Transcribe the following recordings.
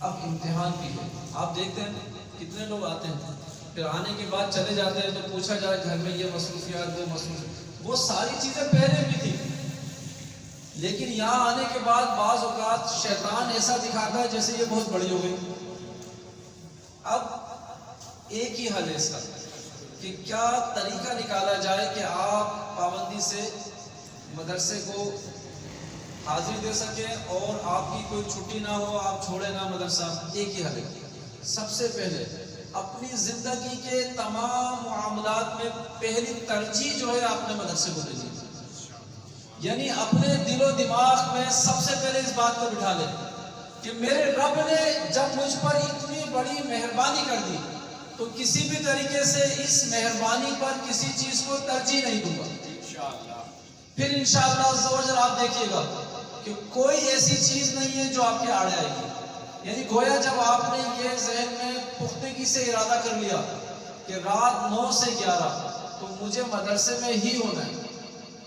اب امتحان بھی ہے. آپ دیکھتے ہیں کتنے لوگ آتے ہیں، پھر آنے کے بعد چلے جاتے ہیں تو پوچھا جائے گھر میں یہ مصروفیات وہ مصروفیات، وہ ساری چیزیں پہلے بھی تھی، لیکن یہاں آنے کے بعد بعض اوقات شیطان ایسا دکھاتا ہے جیسے یہ بہت بڑی ہو گئی. اب ایک ہی حل ہے اس کا کہ کیا طریقہ نکالا جائے کہ آپ پابندی سے مدرسے کو حاضری دے سکیں اور آپ کی کوئی چھٹی نہ ہو، آپ چھوڑے نہ مدرسہ. ایک ہی حل ہے. سب سے پہلے اپنی زندگی کے تمام معاملات میں پہلی ترجیح جو ہے آپ نے مدرسے کو دینی ہے. یعنی اپنے دل و دماغ میں سب سے پہلے اس بات کو بٹھا لیں کہ میرے رب نے جب مجھ پر اتنی بڑی مہربانی کر دی تو کسی بھی طریقے سے اس مہربانی پر کسی چیز کو ترجیح نہیں دوں گا. پھر انشاءاللہ عز و جل آپ دیکھیے گا کہ کوئی ایسی چیز نہیں ہے جو آپ کے آڑے آئے گی. یعنی گویا جب آپ نے یہ ذہن میں پختگی سے ارادہ کر لیا کہ رات 9 سے 11 تو مجھے مدرسے میں ہی ہونا ہے،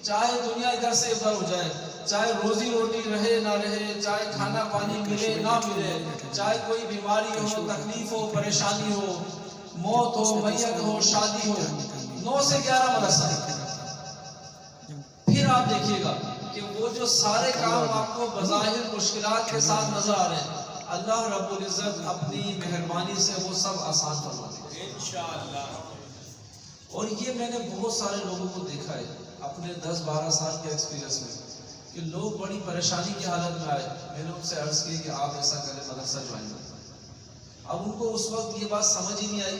چاہے دنیا ادھر سے ادھر ہو جائے، چاہے روزی روٹی رہے نہ رہے، چاہے کھانا پانی ملے نہ ملے، چاہے کوئی بیماری ہو، تکلیف ہو، پریشانی ہو، موت ہو، میت ہو، شادی ہو، 9 سے 11 مدرسہ. پھر آپ دیکھیے گا کہ وہ جو سارے کام آپ کو بظاہر مشکلات کے ساتھ نظر آ رہے ہیں، اللہ رب العزت اپنی مہربانی سے وہ سب آسان فرما دے گا انشاءاللہ. اور یہ میں نے بہت سارے لوگوں کو دیکھا ہے اپنے 10-12 سال کے ایکسپیرینس میں کہ لوگ بڑی پریشانی کی حالت میں آئے. میں نے ان سے عرض کی کہ آپ ایسا کریں، مدرسہ جوائن کریں. اب ان کو اس وقت یہ بات سمجھ ہی نہیں آئی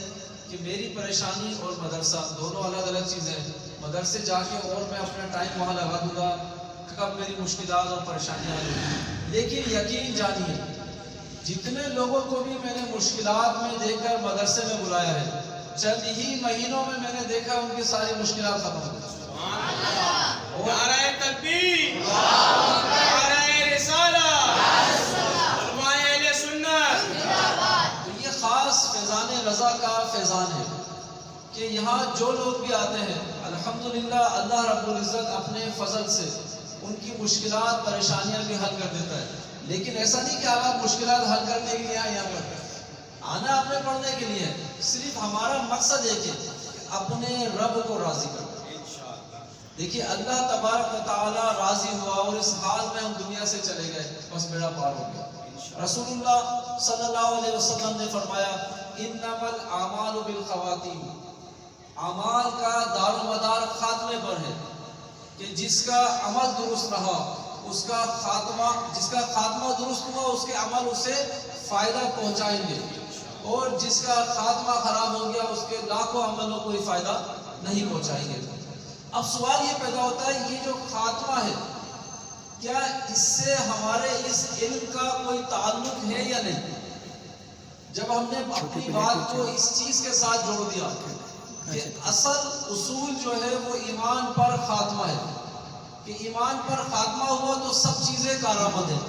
کہ میری پریشانی اور مدرسہ دونوں الگ الگ چیزیں ہیں. مدرسے جا کے اور میں اپنا ٹائم وہاں لگا دوں گا، کب میری مشکلات اور پریشانیاں آئیں گی. لیکن یقین جانیے جتنے لوگوں کو بھی میں نے مشکلات میں دیکھ کر مدرسے میں بلایا ہے، چند ہی مہینوں میں نے دیکھا ان کی ساری مشکلات ختم ہو گئی. نعرہ تکبیر، نعرہ رسالہ، علماء اہل سنت. تو یہ خاص فیضان رضا کا فیضان ہے کہ یہاں جو لوگ بھی آتے ہیں الحمدللہ اللہ رب العزت اپنے فضل سے ان کی مشکلات پریشانیاں بھی حل کر دیتا ہے. لیکن ایسا نہیں کہ آپ مشکلات حل کرنے کے لیے آئے، یہاں پر آنا آپ نے پڑھنے کے لیے ہے. صرف ہمارا مقصد ایک ہے کہ اپنے رب کو راضی کرنا. دیکھیے اللہ تبارک و تعالی راضی ہوا اور اس حال میں ہم دنیا سے چلے گئے، بس بیڑا پار ہو گیا. رسول اللہ صلی اللہ علیہ وسلم نے فرمایا انما الاعمال بالخواتیم، اعمال کا دار و مدار خاتمے پر ہے کہ جس کا عمل درست رہا اس کا خاتمہ، جس کا خاتمہ درست ہوا اس کے عمل اسے فائدہ پہنچائیں گے، اور جس کا خاتمہ خراب ہو گیا اس کے لاکھوں عملوں کوئی فائدہ نہیں پہنچائیں گے. اب سوال یہ پیدا ہوتا ہے یہ جو خاتمہ ہے کیا اس سے ہمارے اس علم کا کوئی تعلق ہے یا نہیں؟ جب ہم نے اپنی بات کو اس چیز کے ساتھ جوڑ دیا کہ اصل اصول جو ہے وہ ایمان پر خاتمہ ہے، کہ ایمان پر خاتمہ ہوا تو سب چیزیں کارآمد ہیں،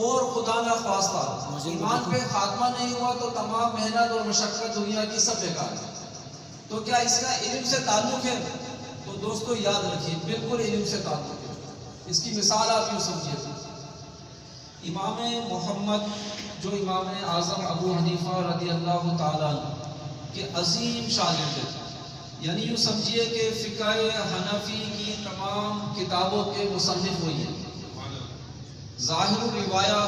اور خدا نہ خواستہ ایمان پہ خاتمہ نہیں ہوا تو تمام محنت اور مشقت دنیا کی سب بیکار ہے. تو کیا اس کا علم سے تعلق ہے؟ تو دوستو یاد رکھیے بالکل علم سے تعلق ہے. اس کی مثال آپ یوں سمجھیے، امام محمد جو امام اعظم ابو حنیفہ رضی اللہ تعالیٰ کے عظیم شاگرد ہیں، یعنی یوں سمجھیے کہ فقہ حنفی کی تمام کتابوں کے مصنف ہوئی ہیں. ظاہر الروایہ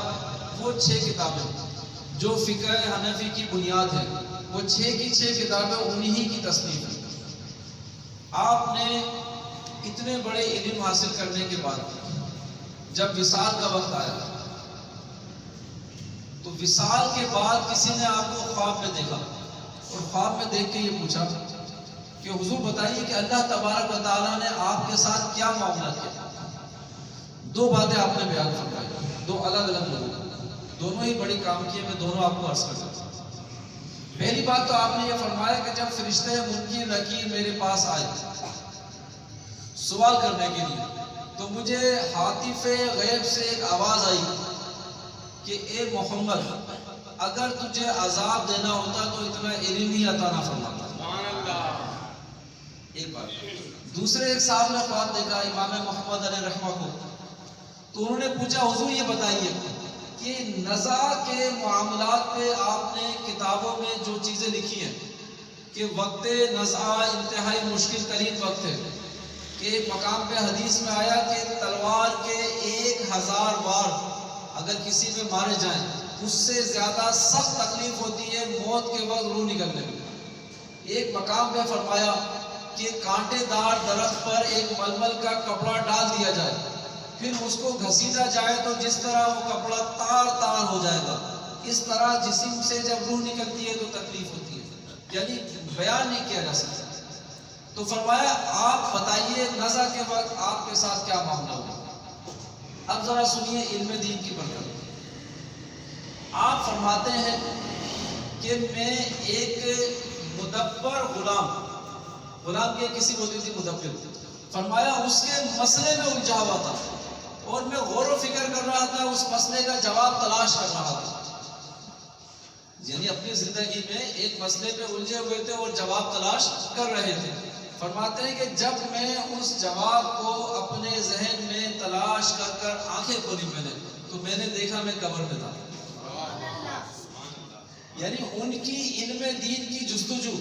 وہ 6 کتابیں جو فقہ حنفی کی بنیاد ہے، وہ 6 کی 6 کتابیں انہی کی تصنیف ہیں. آپ نے اتنے بڑے علم حاصل کرنے کے بعد جب وصال کا وقت آیا تو وصال کے بعد کسی نے آپ کو خواب میں دیکھا اور خواب میں دیکھ کے یہ پوچھا کہ حضور بتائیے کہ اللہ تبارک و تعالیٰ نے آپ کے ساتھ کیا معاملہ کیا. 2 باتیں آپ نے بیان فرمائی، 2 الگ الگ لوگوں، دونوں ہی بڑی کام کیے، میں دونوں آپ کو عرض کر سکتا ہوں. پہلی بات تو آپ نے یہ فرمایا کہ جب فرشتے منکر نکیر میرے پاس آئے سوال کرنے کے لیے تو مجھے ہاتف غیب سے ایک آواز آئی کہ اے محمد اگر تجھے عذاب دینا ہوتا تو اتنا علم ہی عطا نہ فرماتا. ایک بات. دوسرے ایک صاحب نے خواب دیکھا امام محمد علیہ رحمہ کو، تو انہوں نے پوچھا حضور یہ بتائیے کہ نزا کے معاملات پہ آپ نے کتابوں میں جو چیزیں لکھی ہیں کہ وقت نزا انتہائی مشکل ترین وقت ہے، کہ ایک مقام پہ حدیث میں آیا کہ تلوار کے 1000 وار اگر کسی میں مارے جائیں اس سے زیادہ سخت تکلیف ہوتی ہے موت کے وقت روح نکلنے میں۔ ایک مقام پہ فرمایا کہ کانٹے دار درخت پر ایک ململ کا کپڑا ڈال دیا جائے، پھر اس کو گھسیٹا جائے تو جس طرح وہ کپڑا تار تار ہو جائے گا، اس طرح جسم سے جب روح نکلتی ہے تو تکلیف ہوتی ہے، یعنی بیان نہیں کیا جا سکتا۔ تو فرمایا آپ بتائیے نزا کے وقت آپ کے ساتھ کیا معاملہ ہوگا۔ اب ذرا سنیے علم دین کی برکت۔ آپ فرماتے ہیں کہ میں ایک مدبر غلام کی کسی ہوتی تھی مدبر، فرمایا اس کے مسئلے میں الجھا ہوا تھا اور میں غور و فکر کر رہا تھا، اس مسئلے کا جواب تلاش کر رہا تھا، یعنی اپنی زندگی میں ایک مسئلے پہ الجھے ہوئے تھے اور جواب تلاش کر رہے تھے۔ فرماتے ہیں کہ جب میں اس جواب کو اپنے ذہن میں تلاش کر کر آنکھیں کھولی میں نے، تو میں نے دیکھا میں قبر میں تھا۔ یعنی ان کی علم دین کی جستجو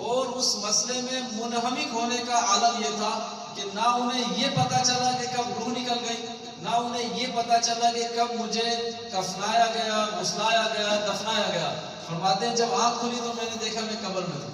اور اس مسئلے میں منہمک ہونے کا عالم یہ تھا کہ نہ انہیں یہ پتا چلا کہ کب روح نکل گئی، نہ انہیں یہ پتا چلا کہ کب مجھے کفنایا گیا، غسلایا گیا، دفنایا گیا۔ فرماتے ہیں جب آنکھ کھلی تو میں نے دیکھا میں قبر میں تھا۔